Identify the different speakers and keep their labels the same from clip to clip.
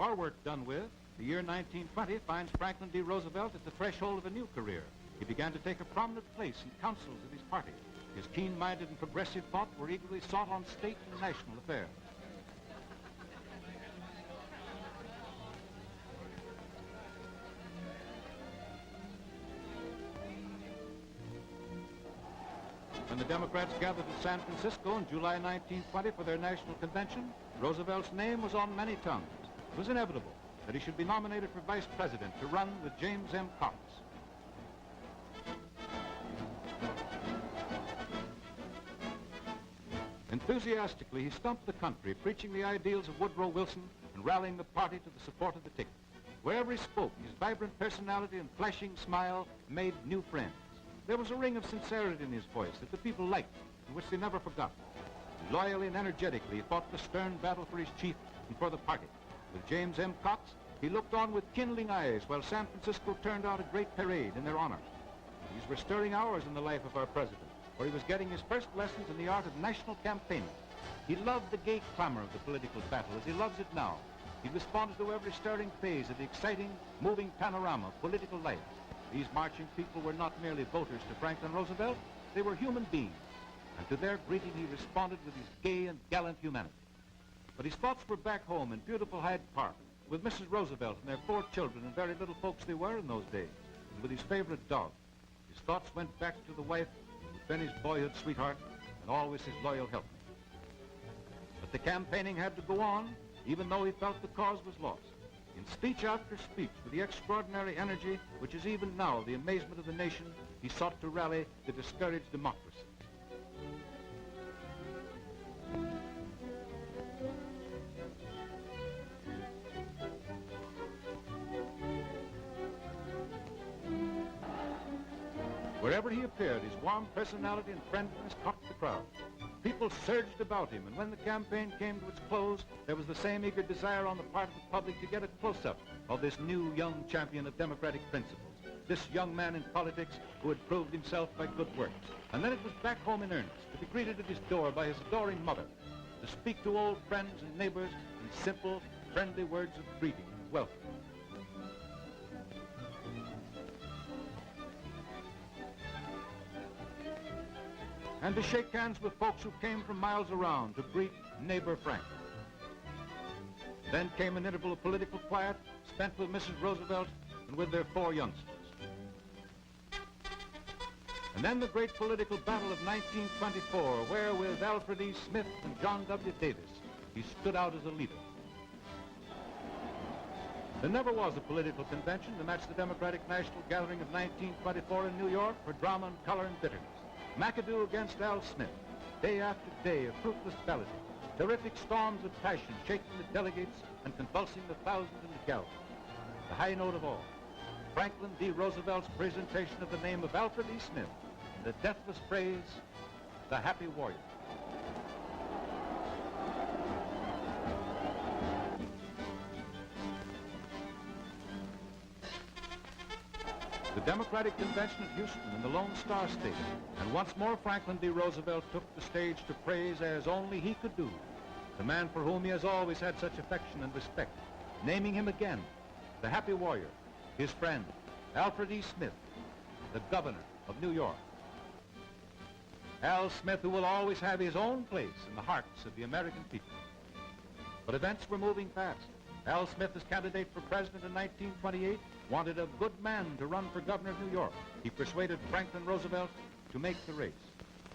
Speaker 1: war work done with, the year 1920 finds Franklin D. Roosevelt at the threshold of a new career. He began to take a prominent place in councils of his party. His keen-minded and progressive thought were eagerly sought on state and national affairs. When the Democrats gathered at San Francisco in July 1920 for their national convention, Roosevelt's name was on many tongues. It was inevitable that he should be nominated for vice president to run with James M. Cox. Enthusiastically, he stumped the country, preaching the ideals of Woodrow Wilson and rallying the party to the support of the ticket. Wherever he spoke, his vibrant personality and flashing smile made new friends. There was a ring of sincerity in his voice that the people liked and which they never forgot. Loyally and energetically, he fought the stern battle for his chief and for the party. With James M. Cox, he looked on with kindling eyes while San Francisco turned out a great parade in their honor. These were stirring hours in the life of our president, where he was getting his first lessons in the art of national campaigning. He loved the gay clamor of the political battle as he loves it now. He responded to every stirring phase of the exciting, moving panorama of political life. These marching people were not merely voters to Franklin Roosevelt, they were human beings. And to their greeting he responded with his gay and gallant humanity. But his thoughts were back home in beautiful Hyde Park, with Mrs. Roosevelt and their 4 children, and very little folks they were in those days, and with his favorite dog. His thoughts went back to the wife who'd been his boyhood sweetheart and always his loyal helpmate. But the campaigning had to go on, even though he felt the cause was lost. In speech after speech, with the extraordinary energy which is even now the amazement of the nation, he sought to rally the discouraged democracy. Wherever he appeared, his warm personality and friendliness caught the crowd. People surged about him, and when the campaign came to its close, there was the same eager desire on the part of the public to get a close-up of this new young champion of democratic principles, this young man in politics who had proved himself by good works. And then it was back home in earnest, to be greeted at his door by his adoring mother, to speak to old friends and neighbors in simple, friendly words of greeting and welcome. And to shake hands with folks who came from miles around to greet neighbor Frank. Then came an interval of political quiet spent with Mrs. Roosevelt and with their 4 youngsters. And then the great political battle of 1924, where with Alfred E. Smith and John W. Davis, he stood out as a leader. There never was a political convention to match the Democratic National Gathering of 1924 in New York for drama and color and bitterness. McAdoo against Al Smith, day after day of fruitless balloting, terrific storms of passion shaking the delegates and convulsing the thousands in the gallery. The high note of all, Franklin D. Roosevelt's presentation of the name of Alfred E. Smith, the deathless phrase, the happy warrior. The Democratic Convention at Houston in the Lone Star State, and once more Franklin D. Roosevelt took the stage to praise as only he could do the man for whom he has always had such affection and respect, naming him again the happy warrior, his friend, Alfred E. Smith, the governor of New York. Al Smith, who will always have his own place in the hearts of the American people. But events were moving fast. Al Smith, as candidate for president in 1928, wanted a good man to run for governor of New York. He persuaded Franklin Roosevelt to make the race.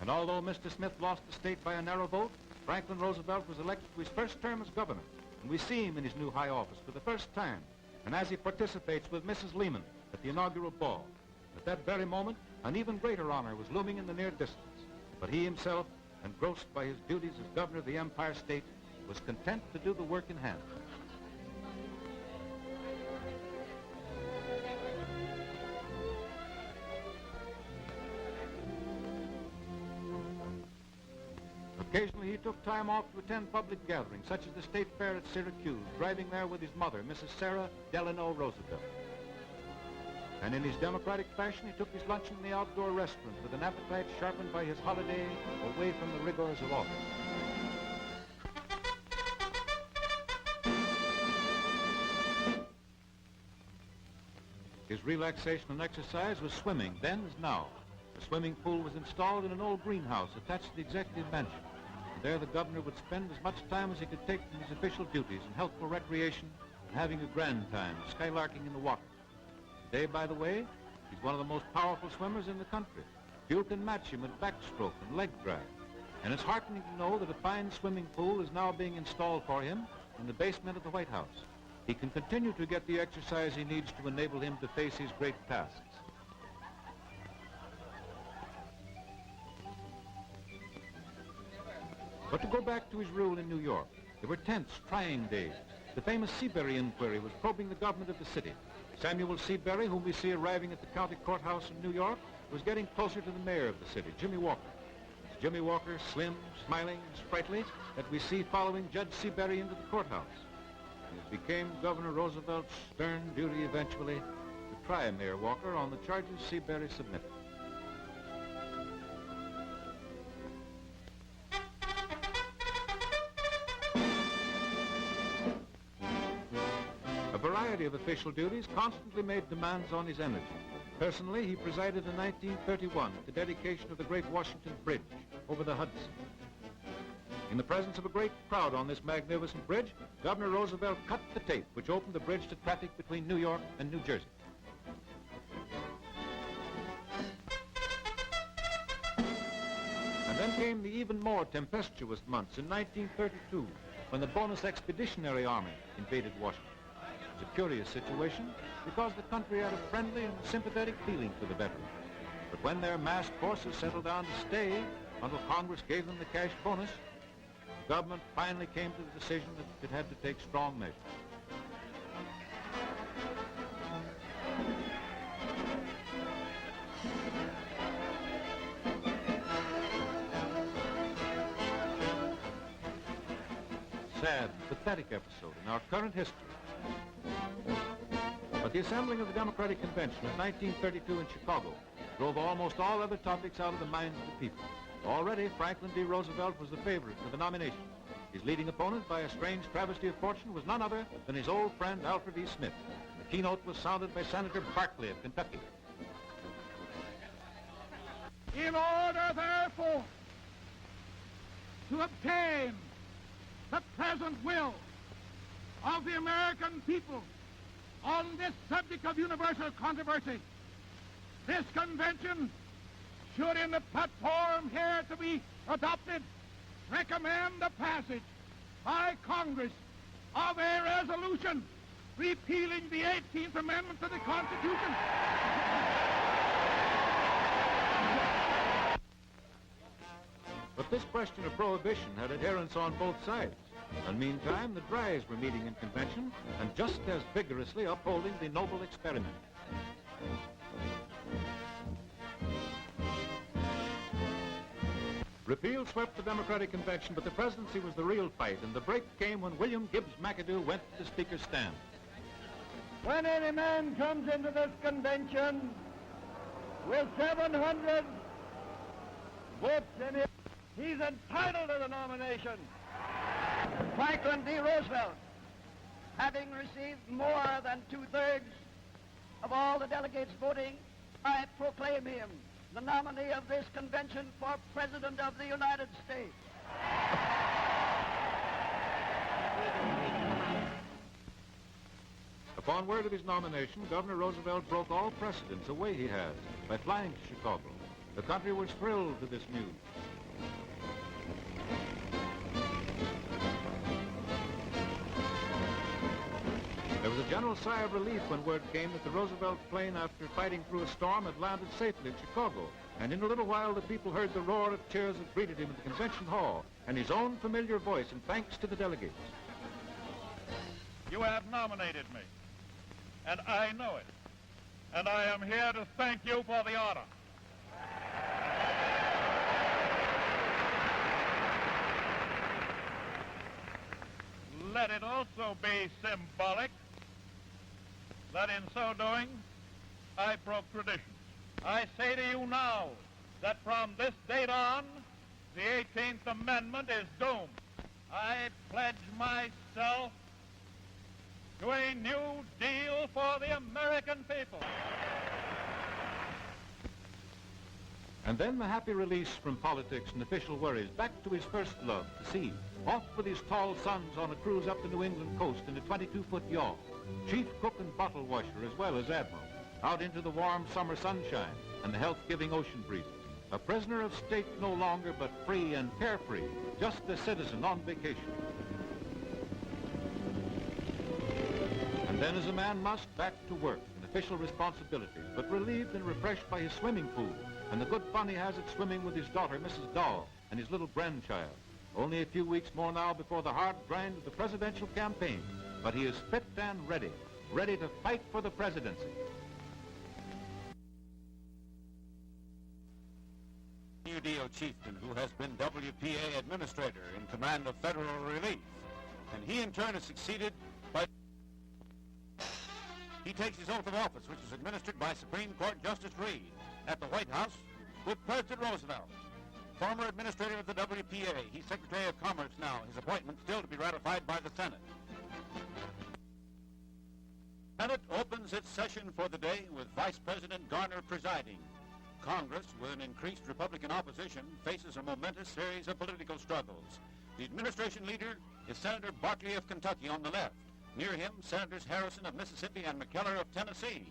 Speaker 1: And although Mr. Smith lost the state by a narrow vote, Franklin Roosevelt was elected to his first term as governor. And we see him in his new high office for the first time, and as he participates with Mrs. Lehman at the inaugural ball. At that very moment, an even greater honor was looming in the near distance. But he himself, engrossed by his duties as governor of the Empire State, was content to do the work in hand. Occasionally he took time off to attend public gatherings, such as the State Fair at Syracuse, driving there with his mother, Mrs. Sarah Delano Roosevelt. And in his democratic fashion, he took his luncheon in the outdoor restaurant with an appetite sharpened by his holiday away from the rigors of office. his relaxation and exercise was swimming, then as now. A swimming pool was installed in an old greenhouse attached to the executive mansion. And there the governor would spend as much time as he could take from his official duties in healthful recreation and having a grand time skylarking in the water. Today, by the way, he's one of the most powerful swimmers in the country. Few can match him at backstroke and leg drag. And it's heartening to know that a fine swimming pool is now being installed for him in the basement of the White House. He can continue to get the exercise he needs to enable him to face his great tasks. But to go back to his rule in New York, there were tense, trying days. The famous Seabury inquiry was probing the government of the city. Samuel Seabury, whom we see arriving at the county courthouse in New York, was getting closer to the mayor of the city, Jimmy Walker. It's Jimmy Walker, slim, smiling, and sprightly, that we see following Judge Seabury into the courthouse. It became Governor Roosevelt's stern duty eventually to try Mayor Walker on the charges Seabury submitted. A variety of official duties constantly made demands on his energy. Personally, he presided in 1931 at the dedication of the Great Washington Bridge over the Hudson. In the presence of a great crowd on this magnificent bridge, Governor Roosevelt cut the tape which opened the bridge to traffic between New York and New Jersey. And then came the even more tempestuous months in 1932, when the Bonus Expeditionary Army invaded Washington. It was a curious situation because the country had a friendly and sympathetic feeling for the veterans. But when their massed forces settled down to stay until Congress gave them the cash bonus, the government finally came to the decision that it had to take strong measures. Sad, pathetic episode in our current history. But the assembling of the Democratic Convention in 1932 in Chicago drove almost all other topics out of the minds of the people. Already, Franklin D. Roosevelt was the favorite for the nomination. His leading opponent, by a strange travesty of fortune, was none other than his old friend Alfred E. Smith. The keynote was sounded by Senator Barkley of Kentucky.
Speaker 2: In order, therefore, to obtain the present will of the American people on this subject of universal controversy, this convention should, in the platform here to be adopted, recommend the passage by Congress of a resolution repealing the 18th Amendment to the Constitution.
Speaker 1: But this question of prohibition had adherents on both sides. And meantime, the Dries were meeting in convention and just as vigorously upholding the noble experiment. Repeal swept the Democratic Convention, but the presidency was the real fight, and the break came when William Gibbs McAdoo went to the Speaker's stand.
Speaker 2: When any man comes into this convention with 700 votes in it, he's entitled to the nomination. Franklin D. Roosevelt, having received more than 2/3 of all the delegates voting, I proclaim him the nominee of this convention for President of the United States.
Speaker 1: Upon word of his nomination, Governor Roosevelt broke all precedents, a way he has, by flying to Chicago. The country was thrilled to this news. There was a general sigh of relief when word came that the Roosevelt plane, after fighting through a storm, had landed safely in Chicago. And in a little while, the people heard the roar of cheers that greeted him at the convention hall, and his own familiar voice in thanks to the delegates.
Speaker 3: You have nominated me, and I know it. And I am here to thank you for the honor. Let it also be symbolic that in so doing, I broke tradition. I say to you now that from this date on, the 18th Amendment is doomed. I pledge myself to a new deal for the American people.
Speaker 1: And then the happy release from politics and official worries, back to his first love, the sea. Off with his tall sons on a cruise up the New England coast in a 22-foot yawl. Chief cook and bottle washer as well as admiral. Out into the warm summer sunshine and the health-giving ocean breezes. A prisoner of state no longer, but free and carefree, just a citizen on vacation. And then as a man must, back to work and official responsibilities, but relieved and refreshed by his swimming pool and the good fun he has at swimming with his daughter, Mrs. Dahl, and his little grandchild. Only a few weeks more now before the hard grind of the presidential campaign, but he is fit and ready to fight for the presidency.
Speaker 4: UDO chieftain who has been WPA administrator in command of federal relief, and he in turn is succeeded by... He takes his oath of office, which is administered by Supreme Court Justice Reed at the White House with President Roosevelt. Former administrator of the WPA, he's Secretary of Commerce now, his appointment still to be ratified by the Senate. Senate opens its session for the day with Vice President Garner presiding. Congress, with an increased Republican opposition, faces a momentous series of political struggles. The administration leader is Senator Barkley of Kentucky on the left. Near him, Senators Harrison of Mississippi and McKellar of Tennessee.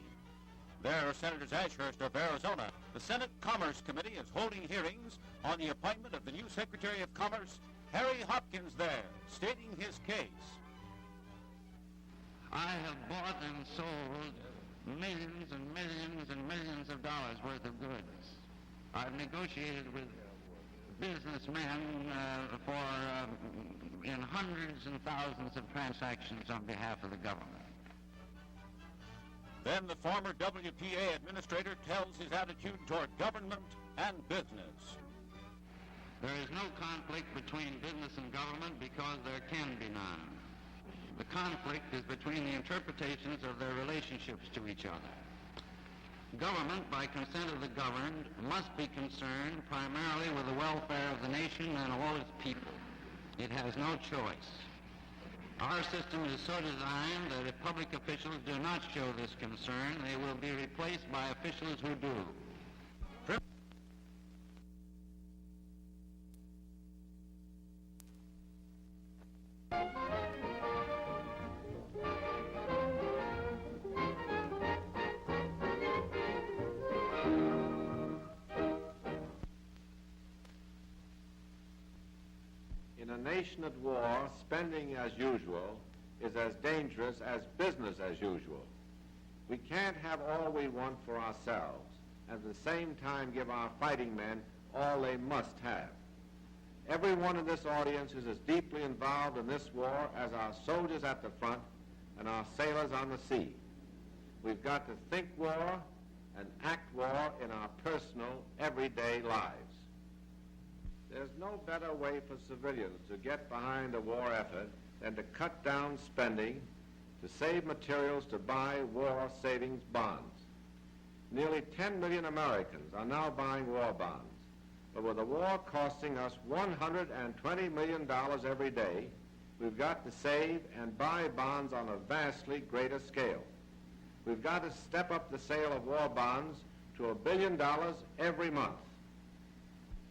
Speaker 4: There are Senators Ashurst of Arizona. The Senate Commerce Committee is holding hearings on the appointment of the new Secretary of Commerce, Harry Hopkins, there, stating his case.
Speaker 5: I have bought and sold millions and millions and millions of dollars worth of goods. I've negotiated with businessmen in hundreds and thousands of transactions on behalf of the government.
Speaker 4: Then the former WPA administrator tells his attitude toward government and business.
Speaker 5: There is no conflict between business and government because there can be none. The conflict is between the interpretations of their relationships to each other. Government, by consent of the governed, must be concerned primarily with the welfare of the nation and all its people. It has no choice. Our system is so designed that if public officials do not show this concern, they will be replaced by officials who do.
Speaker 6: In a nation at war, spending as usual is as dangerous as business as usual. We can't have all we want for ourselves and at the same time give our fighting men all they must have. Everyone in this audience is as deeply involved in this war as our soldiers at the front and our sailors on the sea. We've got to think war and act war in our personal, everyday lives. There's no better way for civilians to get behind a war effort than to cut down spending, to save materials to buy war savings bonds. Nearly 10 million Americans are now buying war bonds. But with the war costing us $120 million every day, we've got to save and buy bonds on a vastly greater scale. We've got to step up the sale of war bonds to $1 billion every month.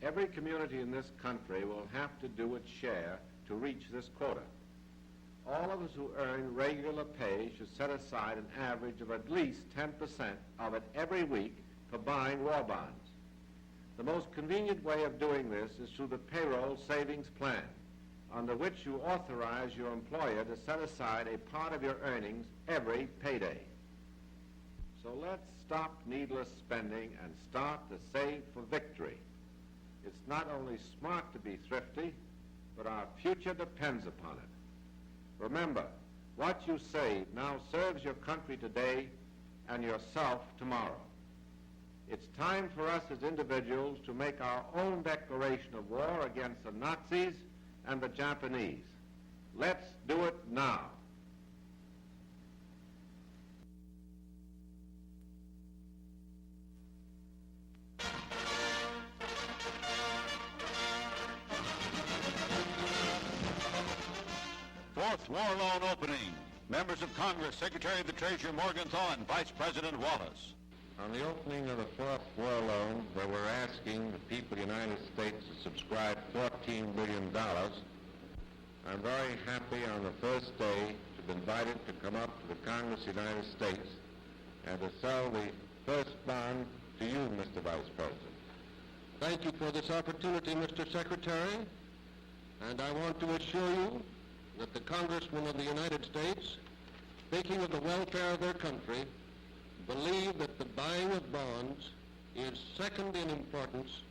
Speaker 6: Every community in this country will have to do its share to reach this quota. All of us who earn regular pay should set aside an average of at least 10% of it every week for buying war bonds. The most convenient way of doing this is through the payroll savings plan, under which you authorize your employer to set aside a part of your earnings every payday. So let's stop needless spending and start to save for victory. It's not only smart to be thrifty, but our future depends upon it. Remember, what you save now serves your country today and yourself tomorrow. It's time for us as individuals to make our own declaration of war against the Nazis and the Japanese. Let's do it now.
Speaker 4: Fourth war loan opening. Members of Congress, Secretary of the Treasury Morgenthau and Vice President Wallace.
Speaker 6: On the opening of the fourth war loan, where we're asking the people of the United States to subscribe $14 billion, I'm very happy on the first day to be invited to come up to the Congress of the United States and to sell the first bond to you, Mr. Vice President.
Speaker 7: Thank you for this opportunity, Mr. Secretary, and I want to assure you that the Congressmen of the United States, speaking of the welfare of their country, believe that the buying of bonds is second in importance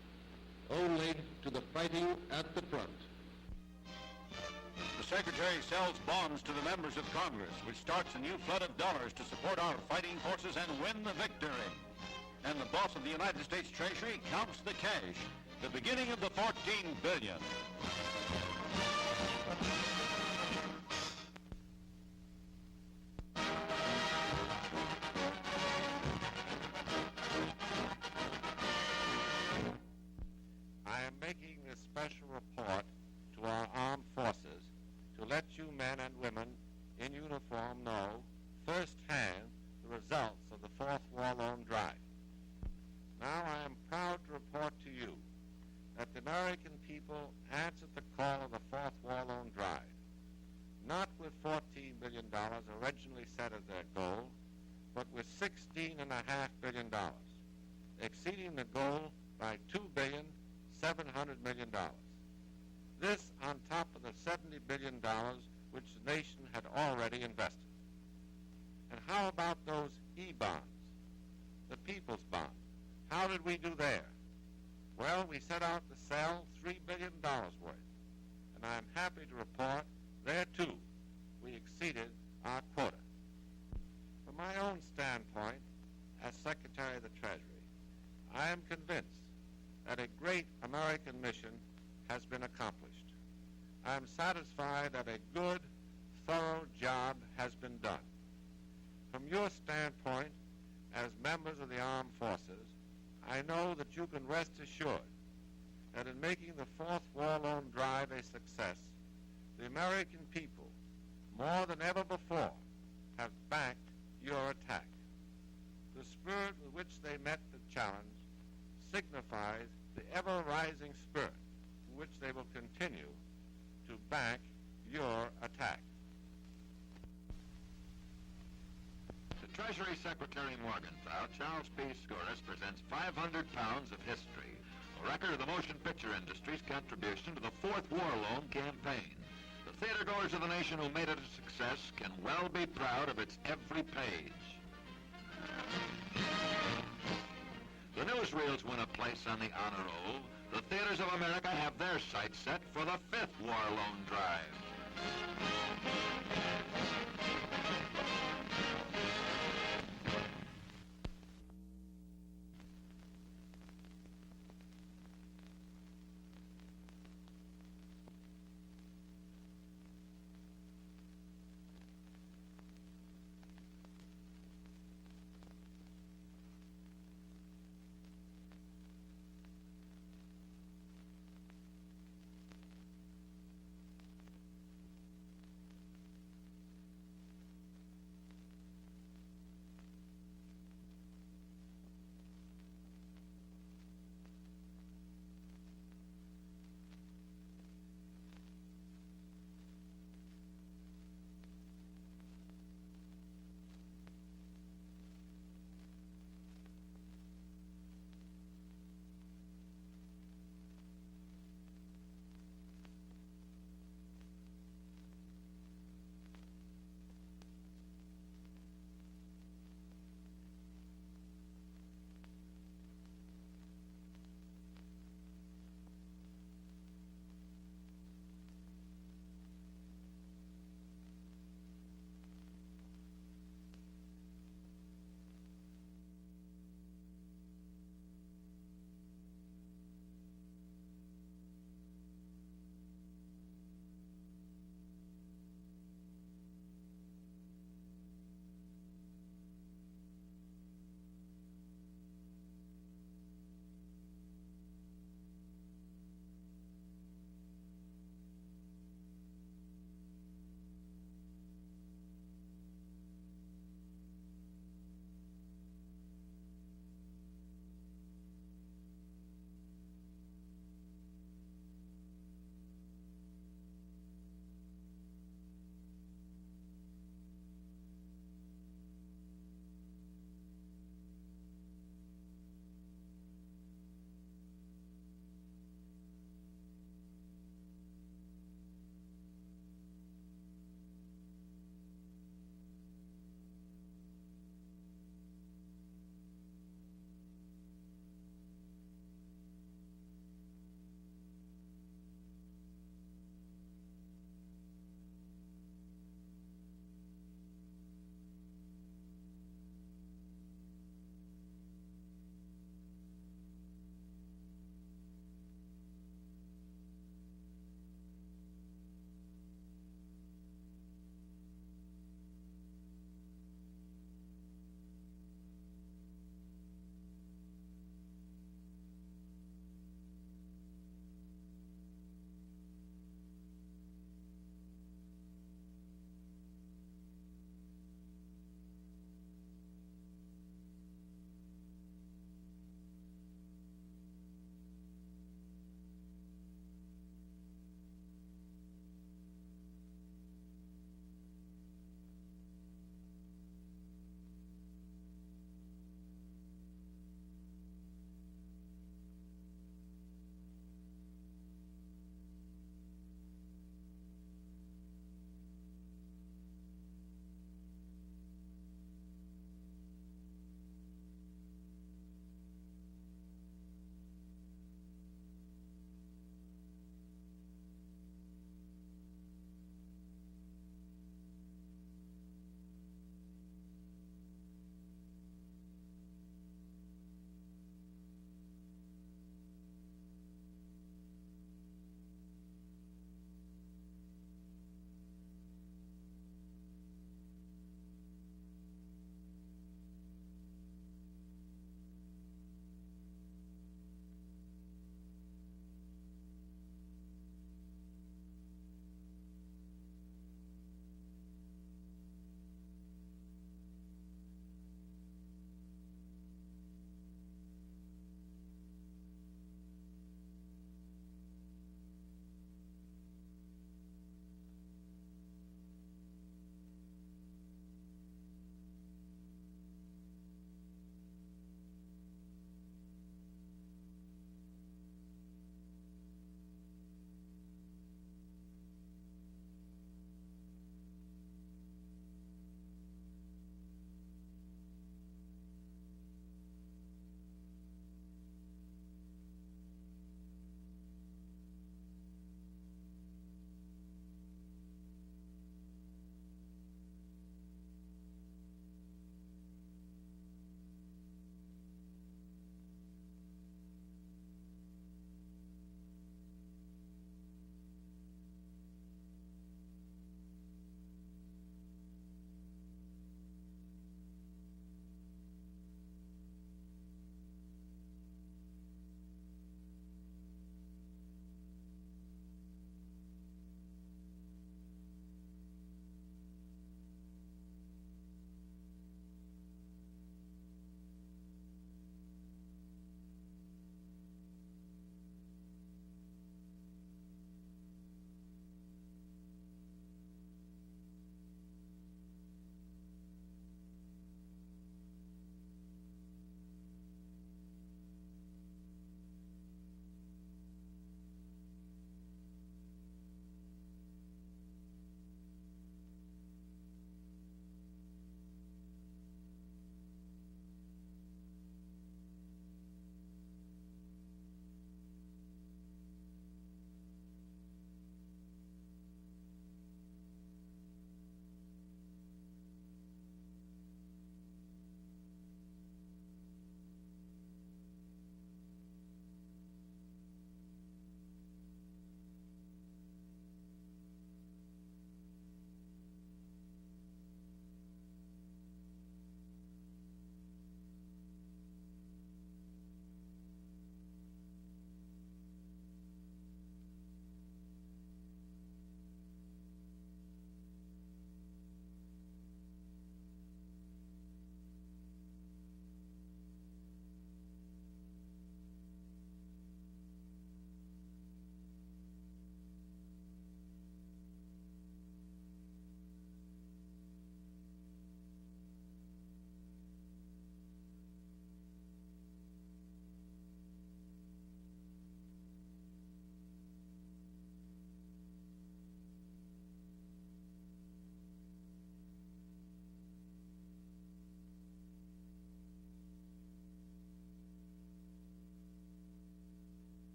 Speaker 7: only to the fighting at the front.
Speaker 4: The Secretary sells bonds to the members of Congress, which starts a new flood of dollars to support our fighting forces and win the victory. And the boss of the United States Treasury counts the cash, the beginning of the $14 billion.
Speaker 6: I am making this special report to our armed forces to let you men and women in uniform know firsthand the results of the Fourth War Loan Drive. Now I am proud to report to you that the American people answered the call of the Fourth War Loan Drive, not with $14 billion originally set as their goal, but with $16.5 billion, exceeding the goal by $2.7 billion. This on top of the $70 billion which the nation had already invested. And how about those E-bonds, the People's Bond? How did we do there? Well, we set out to sell $3 billion worth, and I'm happy to report there, too, we exceeded our quota. From my own standpoint, as Secretary of the Treasury, I am convinced that a great American mission has been accomplished. I am satisfied that a good, thorough job has been done. From your standpoint, as members of the armed forces, I know that you can rest assured that in making the Fourth War Loan Drive a success, the American people, more than ever before, have backed your attack. The spirit with which they met the challenge signifies the ever-rising spirit in which they will continue to back your attack.
Speaker 8: Treasury Secretary Morgenthau, Charles P. Skouras presents 500 pounds of history, a record of the motion picture industry's contribution to the Fourth War Loan campaign. The theatergoers of the nation who made it a success can well be proud of its every page. The newsreels win a place on the honor roll. The theaters of America have their sights set for the Fifth War Loan Drive.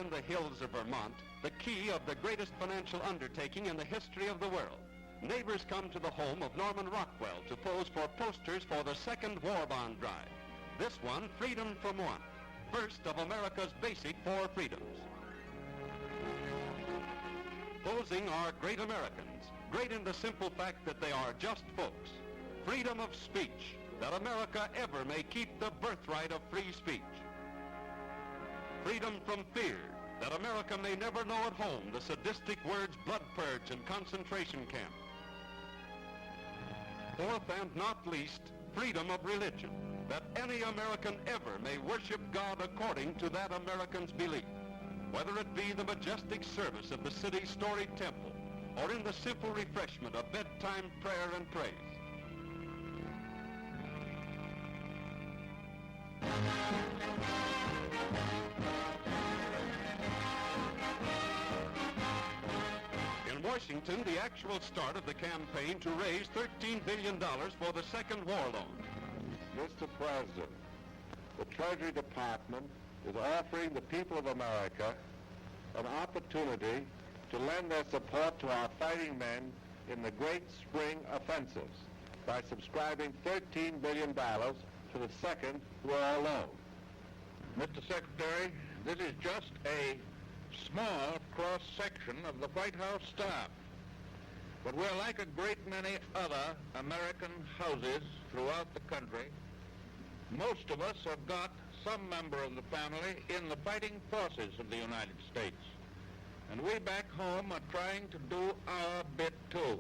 Speaker 7: in the hills of Vermont, the key of the greatest financial undertaking in the history of the world. Neighbors come to the home of Norman Rockwell to pose for posters for the second war bond drive. This one, Freedom from Want, first of America's basic 4 freedoms. Posing are great Americans, great in the simple fact that they are just folks. Freedom of speech, that America ever may keep the birthright of free speech. Freedom from fear, that America may never know at home the sadistic words blood purge and concentration camp. Fourth and not least, freedom of religion, that any American ever may worship God according to that American's belief, whether it be the majestic service of the city's storied temple or in the simple refreshment of bedtime prayer and praise. In Washington, the actual start of the campaign to raise $13 billion for the second war loan.
Speaker 6: Mr. President, the Treasury Department is offering the people of America an opportunity to lend their support to our fighting men in the great spring offensives by subscribing $13 billion to the second war loan.
Speaker 3: Mr. Secretary, this is just a small cross-section of the White House staff. But we're like a great many other American houses throughout the country. Most of us have got some member of the family in the fighting forces of the United States. And we back home are trying to do our bit too.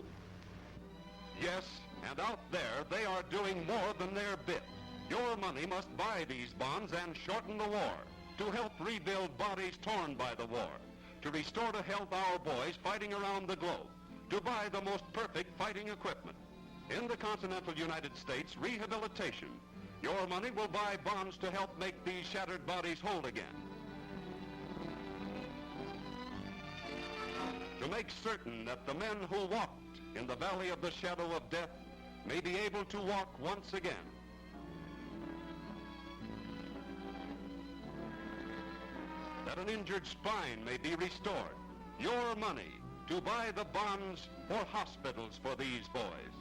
Speaker 7: Yes, and out there they are doing more than their bit. Your money must buy these bonds and shorten the war, to help rebuild bodies torn by the war, to restore to health our boys fighting around the globe, to buy the most perfect fighting equipment. In the continental United States, rehabilitation. Your money will buy bonds to help make these shattered bodies whole again. To make certain that the men who walked in the valley of the shadow of death may be able to walk once again. That an injured spine may be restored. Your money to buy the bonds for hospitals for these boys.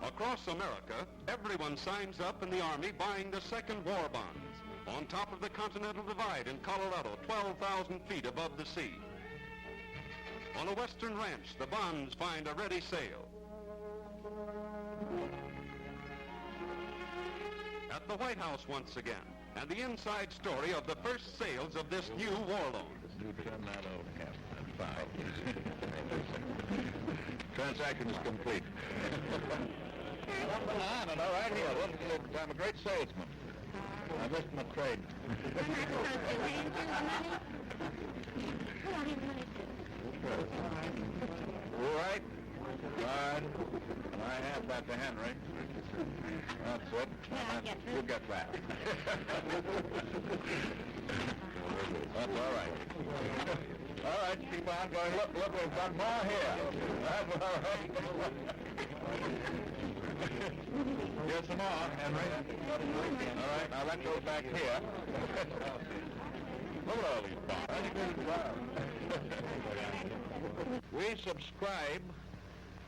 Speaker 7: Across America, everyone signs up in the Army buying the second war bonds. On top of the Continental Divide in Colorado, 12,000 feet above the sea. On a western ranch, the bonds find a ready sale. At the White House once again, and the inside story of the first sales of this new war loan.
Speaker 3: Turn that over, Captain. That's fine. Transaction is complete. Number 9, and all right here. Look, I'm a great salesman. I missed my trade. All right. Fine. And I hand that to Henry. That's it. You get that. That's all right. All right, keep on going. Look, we've got more here. That's all right. Here's some more, Henry. All right, now that goes back here. Look at all these bonds. We subscribe,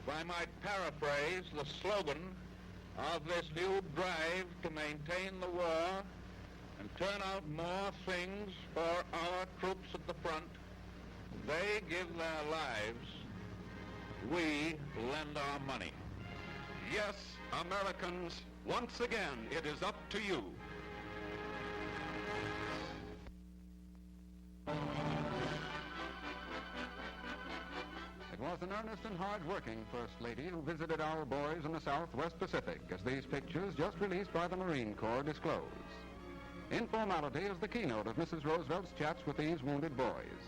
Speaker 3: if I might paraphrase, the slogan of this new drive to maintain the war and turn out more things for our troops at the front. They give their lives. We lend our money.
Speaker 7: Yes, Americans, once again, it is up to you. It was an earnest and hard-working First Lady who visited our boys in the Southwest Pacific, as these pictures, just released by the Marine Corps, disclose. Informality is the keynote of Mrs. Roosevelt's chats with these wounded boys.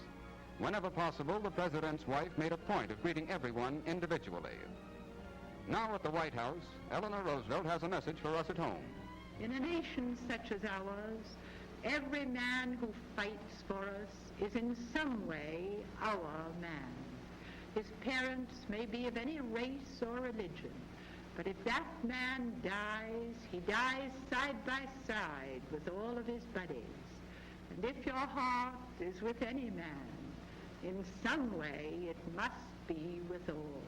Speaker 7: Whenever possible, the President's wife made a point of greeting everyone individually. Now at the White House, Eleanor Roosevelt has a message for us at home.
Speaker 9: In a nation such as ours, every man who fights for us is in some way our man. His parents may be of any race or religion, But if that man dies, he dies side by side with all of his buddies. And if your heart is with any man, in some way it must be with all.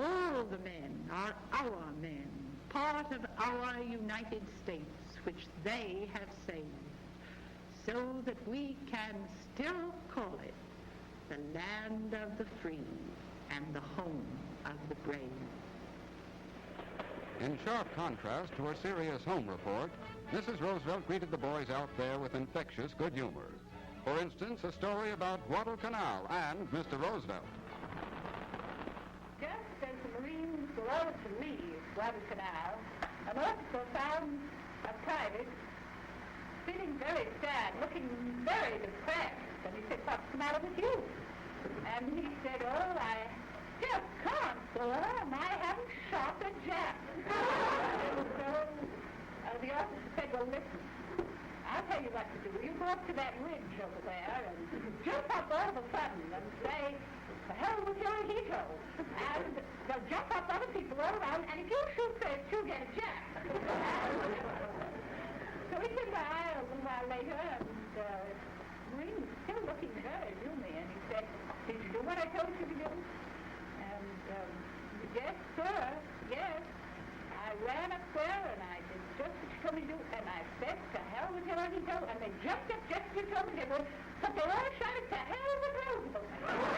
Speaker 9: All the men are our men, part of our United States, which they have saved, so that we can still call it the land of the free and the home of the brave.
Speaker 10: In sharp contrast to her serious home report, Mrs. Roosevelt greeted the boys out there with infectious good humor. For instance, a story about Guadalcanal and Mr. Roosevelt.
Speaker 9: Just as the Marines were ordered to leave Guadalcanal, an officer found a private feeling very sad, looking very depressed. And he said, "What's the matter with you?" And he said, "Oh, I just can't go on. I haven't shot a Jap." So the officer said, "Well, listen, I'll tell you what to do. You go up to that ridge over there and jump up all of a sudden and say, 'The hell with your ego.' And they'll jump up other people all around, and if you shoot first, you'll get a Jap." So he came by a little while later, and the Marine was still looking very gloomy, and he said, "Did you do what I told you to do?" And, "Yes, sir, yes. I ran up there, and I did just what you told me to do, and I said, 'To hell with your ego,' and they jumped up just as you told me they would, but they all shouted, 'To hell with Roosevelt.'"